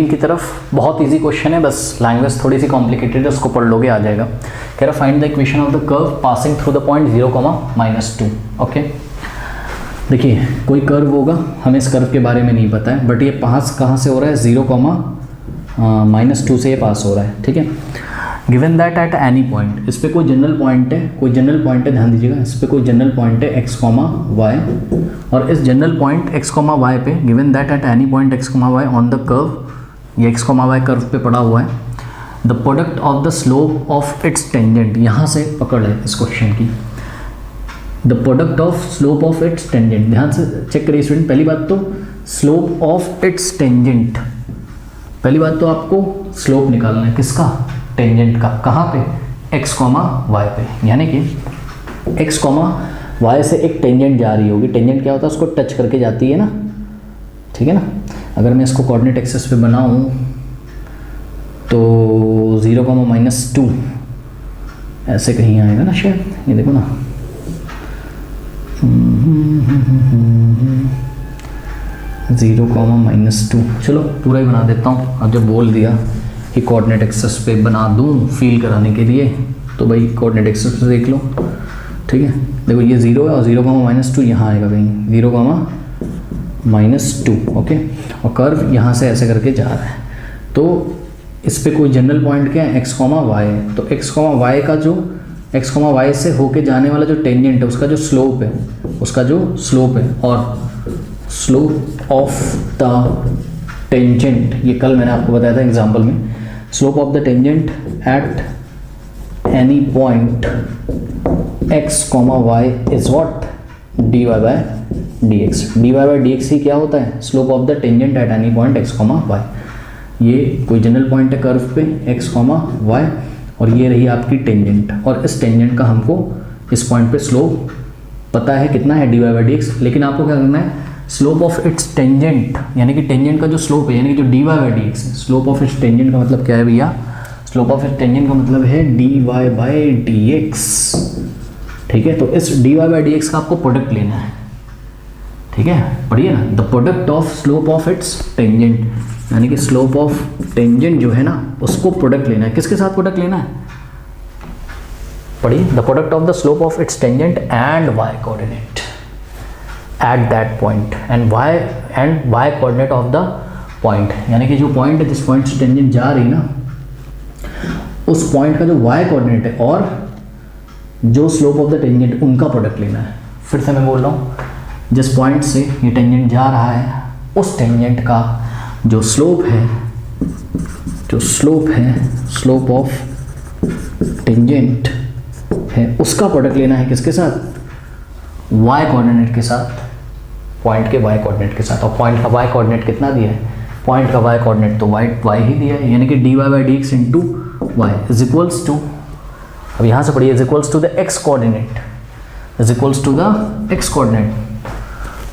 की तरफ बहुत इजी क्वेश्चन है, बस लैंग्वेज थोड़ी सी कॉम्प्लिकेटेड है, उसको पढ़ लोगे आ जाएगा। कह रहा find the equation of the curve passing through the point 0, -2। Okay, देखिए कोई कर्व होगा, हमें इस कर्व के बारे में नहीं पता है, बट ये पास कहाँ से हो रहा है, 0, -2 से ये पास हो रहा है, ठीक है। Given that at any point, इस पर कोई जनरल पॉइंट है, कोई जनरल पॉइंट है, ध्यान दीजिएगा, इस पर कोई जनरल पॉइंट है x, y, और इस जनरल पॉइंट x, y पे given that at any point x, y on the curve, ये x, y कर्व पे पड़ा हुआ है, the product of the slope of its tangent, यहाँ से पकड़ है इस क्वेश्चन की, the product of slope of its tangent. ध्यान से चेक करिए स्टूडेंट, पहली बात तो स्लोप ऑफ इट्स टेंजेंट, पहली बात तो आपको स्लोप निकालना है, किसका, टेंजेंट का, कहाँ पे, x, y पे, यानी कि x, y से एक टेंजेंट जा रही होगी, टेंजेंट क्या होता है, उसको टच करके जाती है ना, ठीक है ना। अगर मैं इसको कोऑर्डिनेट एक्सिस पे बनाऊँ तो 0, -2 ऐसे कहीं आएगा ना शायद, ये देखो ना, 0, -2, चलो पूरा ही बना देता हूँ। अब जब बोल दिया कि कोऑर्डिनेट एक्सिस पे बना दूँ फील कराने के लिए, तो भाई कोऑर्डिनेट एक्सिस पे देख लो, ठीक है। देखो ये 0 है और 0, -2 यहाँ आएगा कहीं, 0, -2, ओके, और कर्व यहाँ से ऐसे करके जा रहा है, तो इस पे कोई जनरल पॉइंट क्या है, x, y है, तो x, y का जो x, y से होके जाने वाला जो टेंजेंट है, उसका जो स्लोप है, और स्लोप ऑफ द टेंजेंट, ये कल मैंने आपको बताया था एग्जाम्पल में, slope of the tangent at any point x, y is what, dy by dx। dy by dx ही क्या होता है, slope of the tangent at any point x, y। ये कोई जनरल पॉइंट है कर्व पे x, y, और ये रही आपकी टेंजेंट, और इस टेंजेंट का हमको इस पॉइंट पे स्लोप पता है कितना है, dy by dx, लेकिन आपको क्या करना है, स्लोप ऑफ इट्स टेंजेंट, यानी कि टेंजेंट का जो स्लोप है, यानी कि जो dy by dx है, स्लोप ऑफ इट्स टेंजेंट का मतलब क्या है भैया, स्लोप ऑफ इट्स टेंजेंट का मतलब है dy by dx, ठीक है। तो इस dy by dx का आपको प्रोडक्ट लेना है, ठीक है, पढ़िए ना, the product of slope of its tangent, यानी कि स्लोप ऑफ टेंजेंट जो है ना, उसको प्रोडक्ट लेना है, किसके साथ प्रोडक्ट लेना है, पढ़िए, the product of the slope of its tangent and y coordinate at that point, and y coordinate of the point, यानी कि जो पॉइंट है, जिस पॉइंट से टेंजेंट जा रही है ना, उस पॉइंट का जो y कोऑर्डिनेट है और जो स्लोप ऑफ द टेंजेंट, उनका प्रोडक्ट लेना है। फिर से मैं बोल रहा हूँ, जिस पॉइंट से ये टेंजेंट जा रहा है, उस टेंजेंट का जो स्लोप है, स्लोप ऑफ टेंजेंट है, उसका प्रोडक्ट लेना है, किसके साथ, y कोऑर्डिनेट के साथ, पॉइंट के y कोऑर्डिनेट के साथ। और पॉइंट का y कोऑर्डिनेट कितना दिया है, पॉइंट का y कोऑर्डिनेट तो y ही दिया है, यानी कि dy by dx into y is equals to, अब यहाँ से पढ़िए, is equals to the x coordinate, is equals to the x coordinate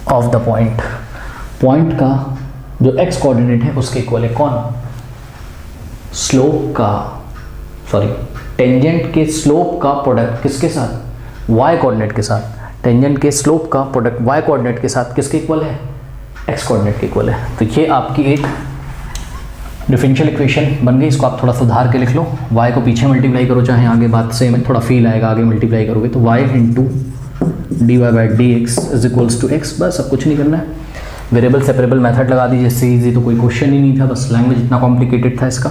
of the point, point का जो x कोऑर्डिनेट है उसके इक्वल है कौन, स्लोप का, सॉरी टेंजेंट के स्लोप का प्रोडक्ट किसके साथ, y कोऑर्डिनेट के साथ, टेंजेंट के स्लोप का प्रोडक्ट y कोऑर्डिनेट के साथ किसके इक्वल है, x कोऑर्डिनेट के इक्वल है। तो ये आपकी एक डिफरेंशियल इक्वेशन बन गई, इसको आप थोड़ा सुधार के लिख लो, y को पीछे मल्टीप्लाई करो, चाहे आगे बात से में थोड़ा फील आएगा, आगे मल्टीप्लाई करोगे तो y into dy by dx is equals to x, बस अब कुछ नहीं करना है, वेरिएबल सेपरेबल मेथड लगा दीजिए, इससे ईजी तो कोई क्वेश्चन ही नहीं था, बस लैंग्वेज इतना कॉम्प्लिकेटेड था इसका।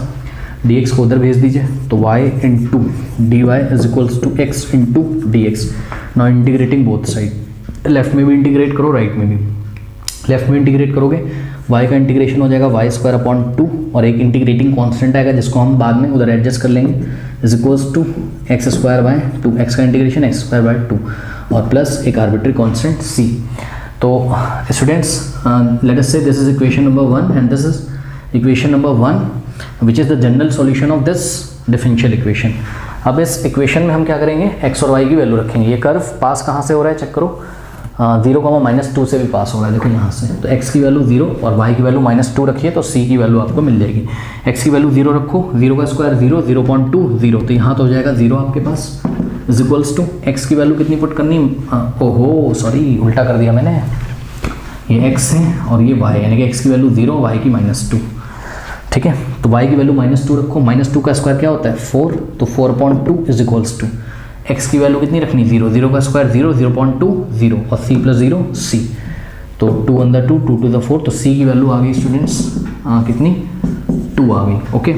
dx को उधर भेज दीजिए, तो y into dy is equals to x into dx। Now integrating both side, left में भी इंटीग्रेट करो, राइट में भी, लेफ्ट में इंटीग्रेट करोगे y का इंटीग्रेशन हो जाएगा y²/2, और एक इंटीग्रेटिंग कांस्टेंट आएगा जिसको हम बाद में उधर एडजस्ट कर लेंगे, is equals to x²/2, x का इंटीग्रेशन x²/2, और प्लस एक आर्बिट्री कांस्टेंट c। तो students, let us say this is equation number 1 and this is equation number 1 which is the general solution of this differential equation. अब इस equation में हम क्या करेंगे, x और y की वैल्यू रखेंगे। ये कर्व पास कहाँ से हो रहा है चेक करो, 0, -2 से भी पास हो रहा है, देखो यहाँ से, तो x की वैल्यू 0 और y की वैल्यू -2 रखिए, तो c की वैल्यू आपको मिल जाएगी। x की वैल्यू 0 रखो, 0 का स्क्वायर 0, 0.2 0, तो यहाँ तो हो जाएगा 0 आपके पास, इज इक्वल्स टू x की वैल्यू कितनी पुट करनी, ओहो सॉरी उल्टा कर दिया मैंने, ये x है और ये y, यानी कि x की वैल्यू 0, y की -2, ठीक है, तो y की वैल्यू -2 रखो, -2 का स्क्वायर क्या होता है 4, तो 4/2 इज इक्वल्स टू x की वैल्यू कितनी रखनी 0, 0 का स्क्वायर 0, 0.2 0 और c + 0 c, तो 2 अंदर 2, 2 to the 4, तो c की वैल्यू आ गई स्टूडेंट्स कितनी 2 आ गई। ओके,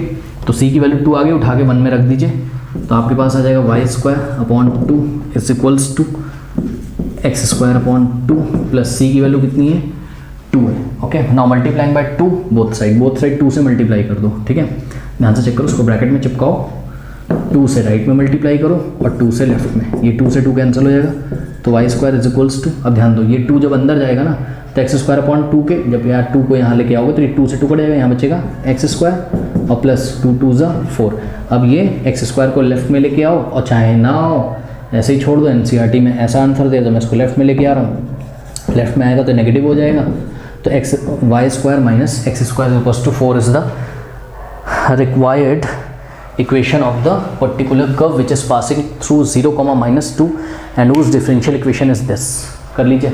तो c की वैल्यू 2 आ गई, उठा के 1 में रख दीजिए, तो आपके पास आ जाएगा y² is equals to x² plus c की वैल्यू कितनी है 2 है। Okay, now multiplying by 2 both side 2 से मल्टीप्लाई कर दो। ठीक है, ध्यान से चेक करो, उसको ब्रैकेट में चिपकाओ, 2 से राइट में मल्टीप्लाई करो और 2 से लेफ्ट में, ये 2 से 2 कैंसिल हो जाएगा, तो y² इज इक्वल्स टू, अब ध्यान दो ये 2 जब अंदर जाएगा ना तो x² के, जब यार 2 को यहाँ लेके आओगे तो ये 2 से 2 कट जाएगा, यहाँ बचेगा x² और प्लस 2 2 ज़ा 4। अब ये x² को लेफ्ट में लेके आओ और चाहे ना आओ ऐसे ही छोड़ दो, NCERT में ऐसा आंसर दे दो, मैं इसको लेफ्ट में लेके आ रहा हूँ, लेफ्ट में आएगा तो नेगेटिव हो जाएगा, तो y² minus x² equals to 4 is the required equation of the particular curve which is passing through 0, -2 and whose differential equation is this। कर लीजिए।